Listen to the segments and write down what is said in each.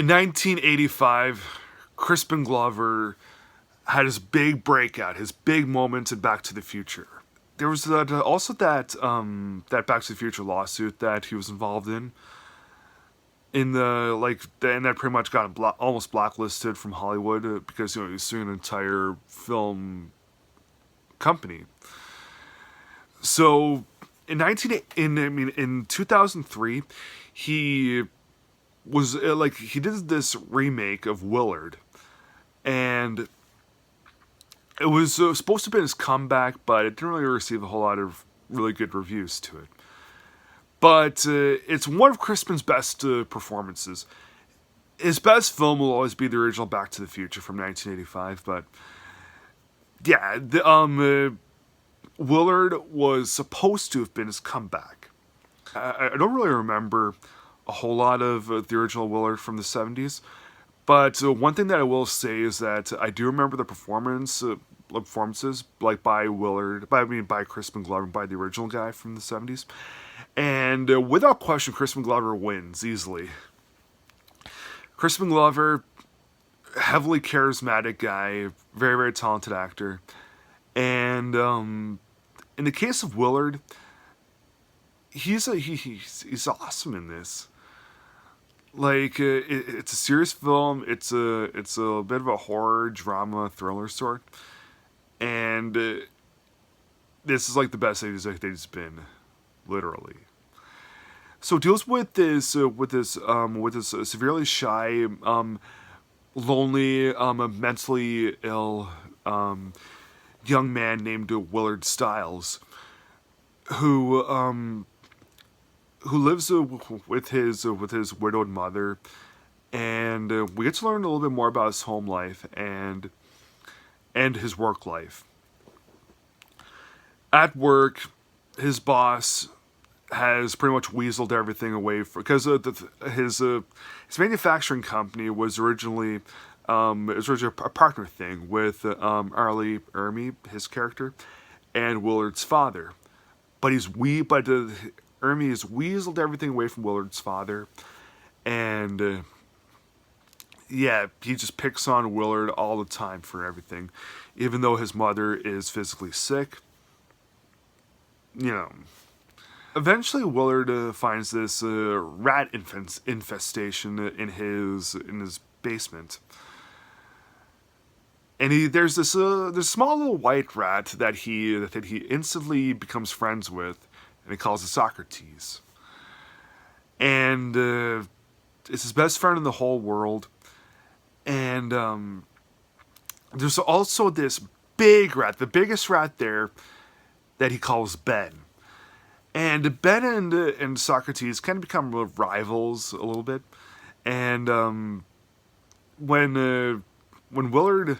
In 1985, Crispin Glover had his big breakout, his big moment in Back to the Future. There was also that Back to the Future lawsuit that he was involved in the and that pretty much got him almost blacklisted from Hollywood because he was suing an entire film company. So in 2003, he he did this remake of Willard, and it was supposed to be his comeback, but it didn't really receive a whole lot of really good reviews to it. But it's one of Crispin's best performances. His best film will always be the original Back to the Future from 1985, but yeah, Willard was supposed to have been his comeback. I don't really remember a whole lot of the original Willard from the 70s, but one thing that I will say is that I do remember the performances by Willard, by Crispin Glover, by the original guy from the 70s. And without question, Crispin Glover wins easily. Crispin Glover, heavily charismatic guy, very, very talented actor. And in the case of Willard, he's awesome in this. It's a serious film. It's a bit of a horror, drama, thriller sort. And this is the best that he's been, literally. So it deals with this severely shy, lonely, mentally ill young man named Willard Stiles, who lives with his widowed mother, and we get to learn a little bit more about his home life and his work life. At work, his boss has pretty much weaseled everything away because his manufacturing company was originally a partner thing with Arlie Ermy, his character, and Willard's father. But Ermy has weaseled everything away from Willard's father, and he just picks on Willard all the time for everything, even though his mother is physically sick. Eventually Willard finds this rat infestation in his basement, and there's this small little white rat that he instantly becomes friends with, and he calls it Socrates, and it's his best friend in the whole world. And there's also this big rat, the biggest rat there, that he calls Ben. And Ben and Socrates kind of become rivals a little bit. And when Willard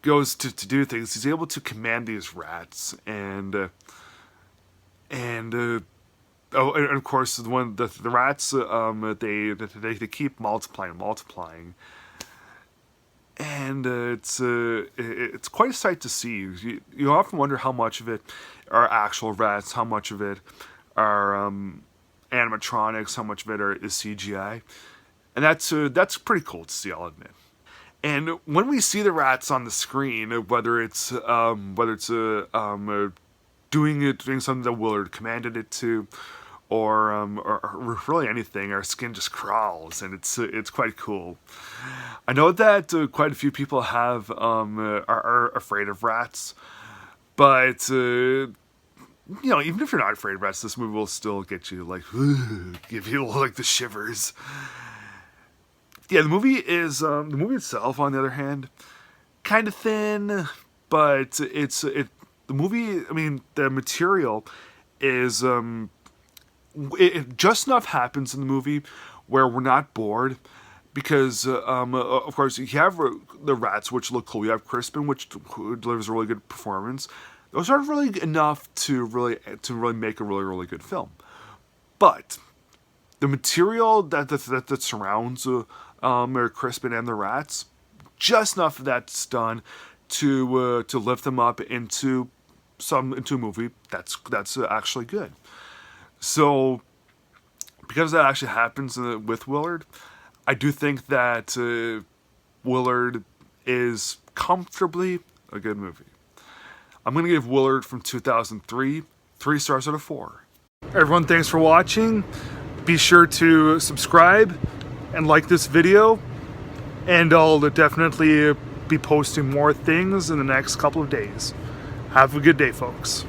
goes to do things, he's able to command these rats, and of course the rats they keep multiplying. And it's quite a sight to see. You often wonder how much of it are actual rats, how much of it are animatronics, how much of it is CGI, and that's pretty cool to see, I'll admit. And when we see the rats on the screen, whether it's doing something that Willard commanded it to, or really anything, our skin just crawls, and it's quite cool. I know that quite a few people are afraid of rats, but even if you're not afraid of rats, this movie will still get you give you the shivers. Yeah, the movie itself, on the other hand, kind of thin, but the movie. I mean, the material is it just enough happens in the movie where we're not bored, because of course you have the rats, which look cool. You have Crispin, who delivers a really good performance. Those aren't really enough to really make a really, really good film. But the material that surrounds Crispin and the rats, just enough of that's done to lift them up into a movie that's actually good. So, because that actually happens with Willard, I do think that Willard is comfortably a good movie. I'm going to give Willard from 2003 3 stars out of 4. Everyone, thanks for watching. Be sure to subscribe and like this video, and I'll definitely be posting more things in the next couple of days. Have a good day, folks.